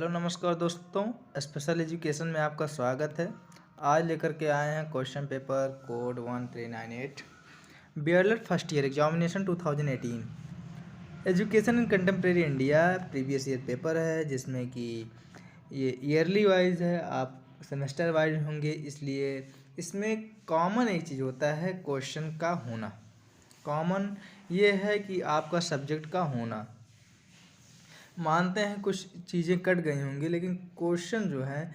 Hello नमस्कार दोस्तों, special education में आपका स्वागत है। आज लेकर के आए हैं question paper code 1398 B.El.Ed first year examination 2018 education in contemporary India previous year paper है, जिसमें कि ये ईयरली वाइज है, आप सेमेस्टर वाइज होंगे, इसलिए इसमें कॉमन एक चीज़ होता है क्वेश्चन का होना। कॉमन ये है कि आपका सब्जेक्ट का होना। मानते हैं कुछ चीज़ें कट गई होंगी, लेकिन क्वेश्चन जो हैं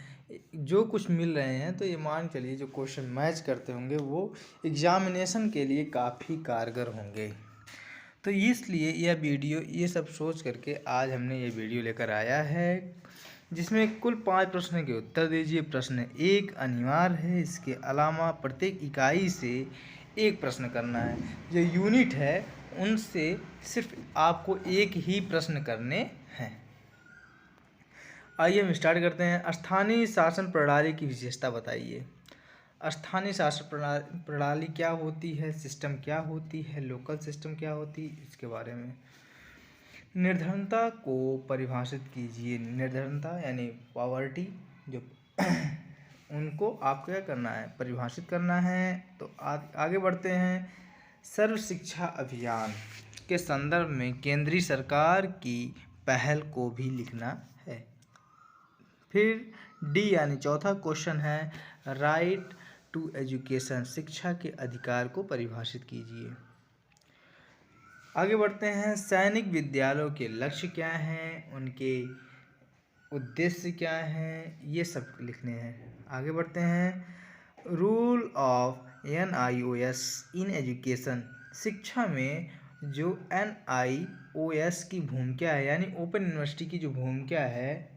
जो कुछ मिल रहे हैं तो ये मान चलिए जो क्वेश्चन मैच करते होंगे वो एग्जामिनेशन के लिए काफ़ी कारगर होंगे। तो इसलिए यह वीडियो ये सब सोच करके आज हमने ये वीडियो लेकर आया है, जिसमें कुल 5 प्रश्न के उत्तर दीजिए। प्रश्न एक अनिवार्य है, इसके अलावा प्रत्येक इकाई से एक प्रश्न करना है। जो यूनिट है उनसे सिर्फ आपको एक ही प्रश्न करने हैं। आइए हम स्टार्ट करते हैं। स्थानीय शासन प्रणाली की विशेषता बताइए। स्थानीय शासन प्रणाली क्या होती है, सिस्टम क्या होती है, लोकल सिस्टम क्या होती है, इसके बारे में। निर्धनता को परिभाषित कीजिए। निर्धनता यानी पॉवर्टी, जो उनको आपको क्या करना है, परिभाषित करना है। तो आगे बढ़ते हैं। सर्व शिक्षा अभियान के संदर्भ में केंद्रीय सरकार की पहल को भी लिखना है। फिर डी यानी चौथा क्वेश्चन है, राइट टू एजुकेशन, शिक्षा के अधिकार को परिभाषित कीजिए। आगे बढ़ते हैं। सैनिक विद्यालयों के लक्ष्य क्या हैं, उनके उद्देश्य क्या हैं, ये सब लिखने हैं। आगे बढ़ते हैं। Rule of NIOS in education, शिक्षा में जो NIOS की भूमिका है, यानी ओपन यूनिवर्सिटी की जो भूमिका है,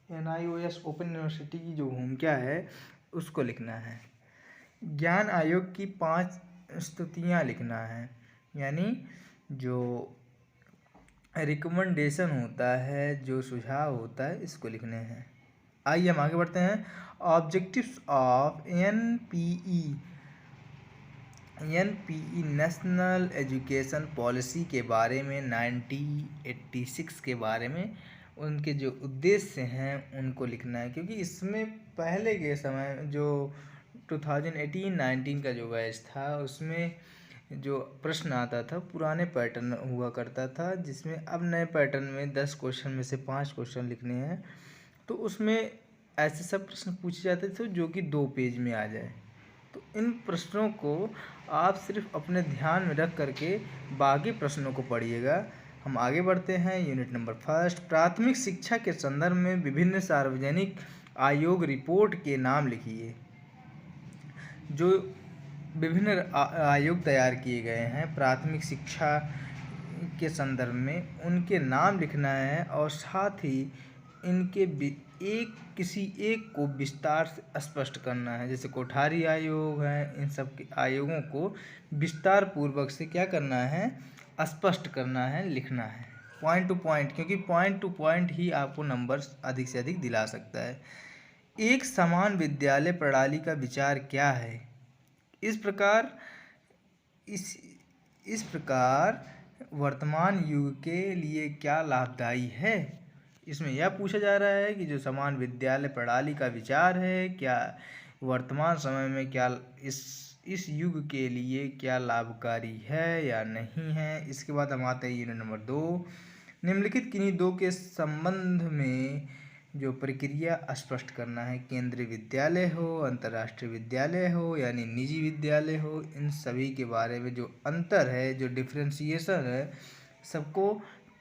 NIOS ओपन यूनिवर्सिटी की जो भूमिका है उसको लिखना है। ज्ञान आयोग की 5 स्तुतियाँ लिखना है, यानी जो रिकमेंडेशन होता है, जो सुझाव होता है, इसको लिखने हैं। आइए हम आगे बढ़ते हैं। Objectives of NPE national education policy के बारे में 1986 के बारे में उनके जो उद्देश्य हैं उनको लिखना है, क्योंकि इसमें पहले के समय जो 2018-19 का जो बैच था उसमें जो प्रश्न आता था पुराने पैटर्न हुआ करता था, जिसमें अब नए पैटर्न में 10 क्वेश्चन में से 5 क्वेश्चन लिखने हैं। तो उसमें ऐसे सब प्रश्न पूछे जाते थे जो कि 2 पेज में आ जाए। तो इन प्रश्नों को आप सिर्फ अपने ध्यान में रख करके बाकी प्रश्नों को पढ़िएगा। हम आगे बढ़ते हैं। यूनिट नंबर 1, प्राथमिक शिक्षा के संदर्भ में विभिन्न सार्वजनिक आयोग रिपोर्ट के नाम लिखिए। जो विभिन्न आयोग तैयार किए गए हैं प्राथमिक शिक्षा के संदर्भ में, उनके नाम लिखना है और साथ ही इनके किसी एक को विस्तार से स्पष्ट करना है। जैसे कोठारी आयोग है, इन सब के आयोगों को विस्तार पूर्वक से क्या करना है, स्पष्ट करना है, लिखना है, पॉइंट टू पॉइंट, क्योंकि पॉइंट टू पॉइंट ही आपको नंबर्स अधिक से अधिक दिला सकता है। एक समान विद्यालय प्रणाली का विचार क्या है। इस प्रकार वर्तमान युग के लिए क्या लाभदायी है। इसमें यह पूछा जा रहा है कि जो समान विद्यालय प्रणाली का विचार है, क्या वर्तमान समय में क्या इस युग के लिए क्या लाभकारी है या नहीं है। इसके बाद हम आते हैं यूनिट नंबर 2, निम्नलिखित किन्हीं 2 के संबंध में जो प्रक्रिया स्पष्ट करना है। केंद्रीय विद्यालय हो, अंतर्राष्ट्रीय विद्यालय हो, यानी निजी विद्यालय हो, इन सभी के बारे में जो अंतर है, जो डिफ्रेंशिएशन है, सबको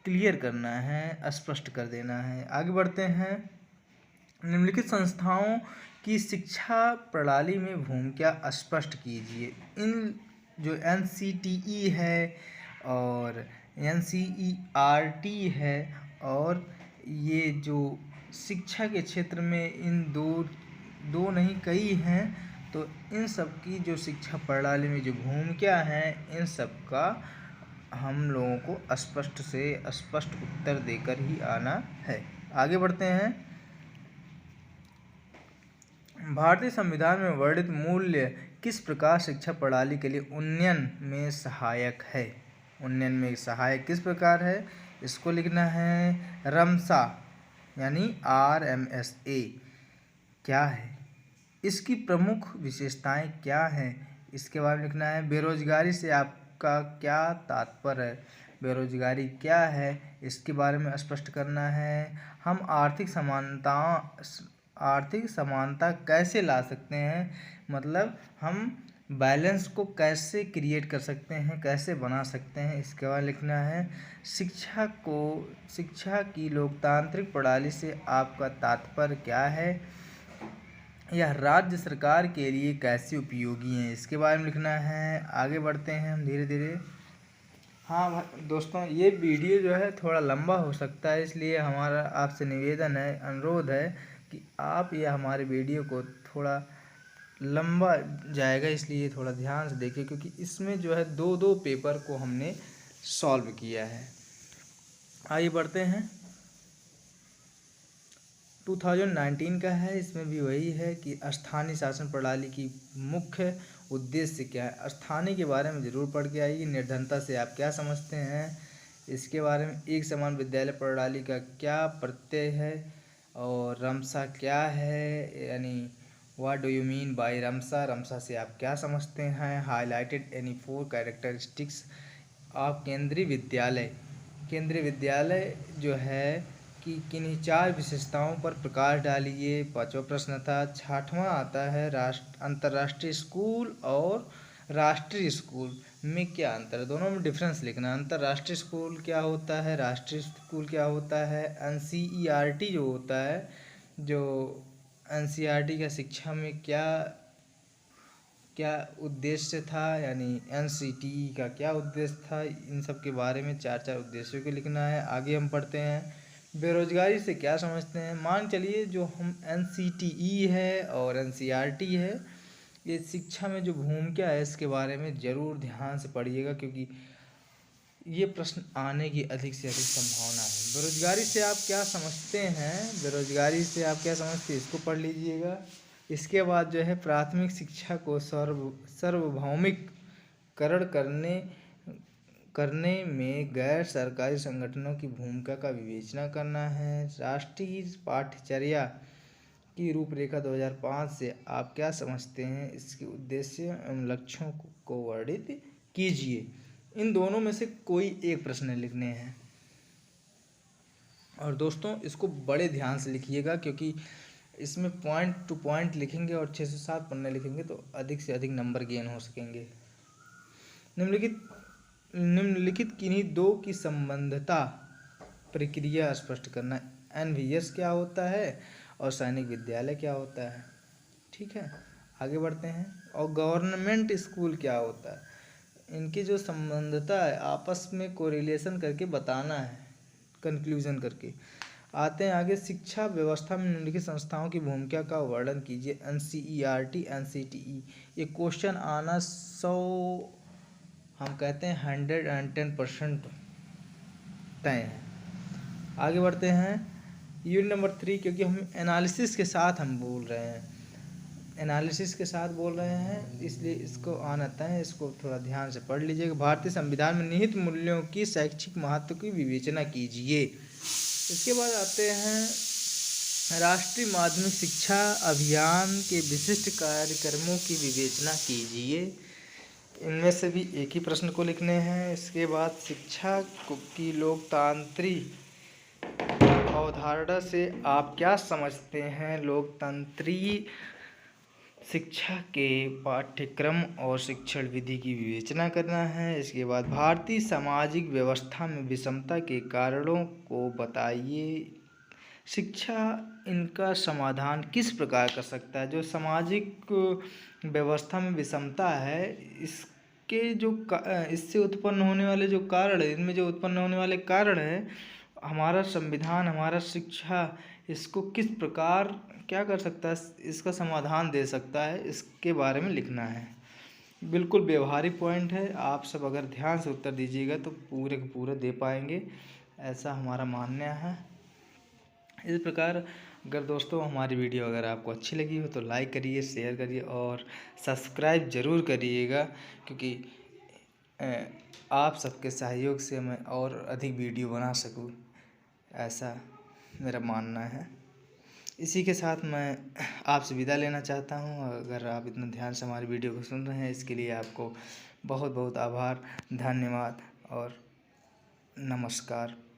क्लियर करना है, स्पष्ट कर देना है। आगे बढ़ते हैं। निम्नलिखित संस्थाओं की शिक्षा प्रणाली में भूमिका स्पष्ट कीजिए। इन जो NCTE है और NCERT है, और ये जो शिक्षा के क्षेत्र में इन दो नहीं कई हैं, तो इन सब की जो शिक्षा प्रणाली में जो भूमिका है, इन सब का हम लोगों को स्पष्ट से स्पष्ट उत्तर देकर ही आना है। आगे बढ़ते हैं। भारतीय संविधान में वर्णित मूल्य किस प्रकार शिक्षा प्रणाली के लिए उन्नयन में सहायक है। उन्नयन में सहायक किस प्रकार है, इसको लिखना है रमसा यानी RMSA क्या है, इसकी प्रमुख विशेषताएं क्या हैं, इसके बारे में लिखना है। बेरोजगारी से आपका क्या तात्पर्य है, बेरोजगारी क्या है इसके बारे में स्पष्ट करना है। हम आर्थिक समानता कैसे ला सकते हैं, मतलब हम बैलेंस को कैसे क्रिएट कर सकते हैं, कैसे बना सकते हैं, इसके बाद लिखना है। शिक्षा की लोकतांत्रिक प्रणाली से आपका तात्पर्य क्या है, यह राज्य सरकार के लिए कैसे उपयोगी है, इसके बारे में लिखना है। आगे बढ़ते हैं हम धीरे धीरे। हाँ दोस्तों, ये वीडियो जो है थोड़ा लंबा हो सकता है, इसलिए हमारा आपसे निवेदन है, अनुरोध है कि आप ये हमारे वीडियो को थोड़ा लंबा जाएगा, इसलिए थोड़ा ध्यान से देखिए, क्योंकि इसमें जो है दो दो पेपर को हमने सॉल्व किया है। आइए बढ़ते हैं। 2019 का है, इसमें भी वही है कि स्थानीय शासन प्रणाली की मुख्य उद्देश्य क्या है। स्थानीय के बारे में ज़रूर पढ़ के आइए। निर्धनता से आप क्या समझते हैं, इसके बारे में। एक समान विद्यालय प्रणाली का क्या प्रत्यय है, और रमसा क्या है, यानी what do you mean by RMSA, RMSA से आप क्या समझते हैं। हाईलाइटेड एनी 4 कैरेक्टरिस्टिक्स ऑफ केंद्रीय विद्यालय जो है कि किन्हीं 4 विशेषताओं पर प्रकाश डालिए। 5वां प्रश्न था। 6वां आता है अंतर्राष्ट्रीय स्कूल और राष्ट्रीय स्कूल में क्या अंतर है, दोनों में डिफरेंस लिखना। अंतर्राष्ट्रीय स्कूल क्या होता है, राष्ट्रीय स्कूल क्या होता है। NCERT जो होता है, जो NCERT का शिक्षा में क्या क्या उद्देश्य था, यानी NCTE का क्या उद्देश्य था, इन सब के बारे में 4 उद्देश्यों को लिखना है। आगे हम पढ़ते हैं। बेरोजगारी से क्या समझते हैं। मान चलिए जो हम NCTE है और NCERT है, ये शिक्षा में जो भूमिका है इसके बारे में ज़रूर ध्यान से पढ़िएगा, क्योंकि ये प्रश्न आने की अधिक से अधिक संभावना है। बेरोजगारी से आप क्या समझते हैं, बेरोजगारी से आप क्या समझते हैं, इसको पढ़ लीजिएगा। इसके बाद जो है प्राथमिक शिक्षा को सार्वभौमिककरण करने में गैर सरकारी संगठनों की भूमिका का विवेचना करना है। राष्ट्रीय पाठ्यचर्या की रूपरेखा 2005 से आप क्या समझते हैं, इसके उद्देश्य एवं लक्ष्यों को वर्णित कीजिए। इन दोनों में से कोई एक प्रश्न लिखने हैं, और दोस्तों इसको बड़े ध्यान से लिखिएगा, क्योंकि इसमें पॉइंट टू पॉइंट लिखेंगे और 6 से 7 पन्ने लिखेंगे तो अधिक से अधिक नंबर गेन हो सकेंगे। निम्नलिखित किन्हीं 2 की संबंधता प्रक्रिया स्पष्ट करना। NVS क्या होता है और सैनिक विद्यालय क्या होता है। ठीक है, आगे बढ़ते हैं। और गवर्नमेंट स्कूल क्या होता है, इनकी जो संबंधता है आपस में कोरिलेशन करके बताना है, कंक्लूजन करके। आते हैं आगे। शिक्षा व्यवस्था में निम्नलिखित संस्थाओं की भूमिका का वर्णन कीजिए। NCERT NCTE, ये क्वेश्चन आना 100, हम कहते हैं 110% तय है। आगे बढ़ते हैं। यूनिट नंबर 3, क्योंकि हम एनालिसिस के साथ हम बोल रहे हैं, एनालिसिस के साथ बोल रहे हैं, इसलिए इसको आना तय है, इसको थोड़ा ध्यान से पढ़ लीजिएगा। भारतीय संविधान में निहित मूल्यों की शैक्षिक महत्व की विवेचना कीजिए। इसके बाद आते हैं राष्ट्रीय माध्यमिक शिक्षा अभियान के विशिष्ट कार्यक्रमों की विवेचना कीजिए। इनमें से भी एक ही प्रश्न को लिखने हैं। इसके बाद शिक्षा की लोकतांत्रिक अवधारणा से आप क्या समझते हैं, लोकतंत्री शिक्षा के पाठ्यक्रम और शिक्षण विधि की विवेचना करना है। इसके बाद भारतीय सामाजिक व्यवस्था में विषमता के कारणों को बताइए। शिक्षा इनका समाधान किस प्रकार कर सकता है। जो सामाजिक व्यवस्था में विषमता है, इसके जो इससे उत्पन्न होने वाले जो कारण है, इनमें जो उत्पन्न होने वाले कारण हैं, हमारा संविधान, हमारा शिक्षा इसको किस प्रकार क्या कर सकता है, इसका समाधान दे सकता है, इसके बारे में लिखना है। बिल्कुल व्यवहारिक पॉइंट है, आप सब अगर ध्यान से उत्तर दीजिएगा तो पूरे के पूरे दे पाएंगे, ऐसा हमारा मानना है। इस प्रकार अगर दोस्तों हमारी वीडियो अगर आपको अच्छी लगी हो तो लाइक करिए, शेयर करिए और सब्सक्राइब ज़रूर करिएगा, क्योंकि आप सबके सहयोग से मैं और अधिक वीडियो बना सकूं, ऐसा मेरा मानना है। इसी के साथ मैं आपसे विदा लेना चाहता हूं। अगर आप इतना ध्यान से हमारी वीडियो को सुन रहे हैं, इसके लिए आपको बहुत बहुत आभार, धन्यवाद और नमस्कार।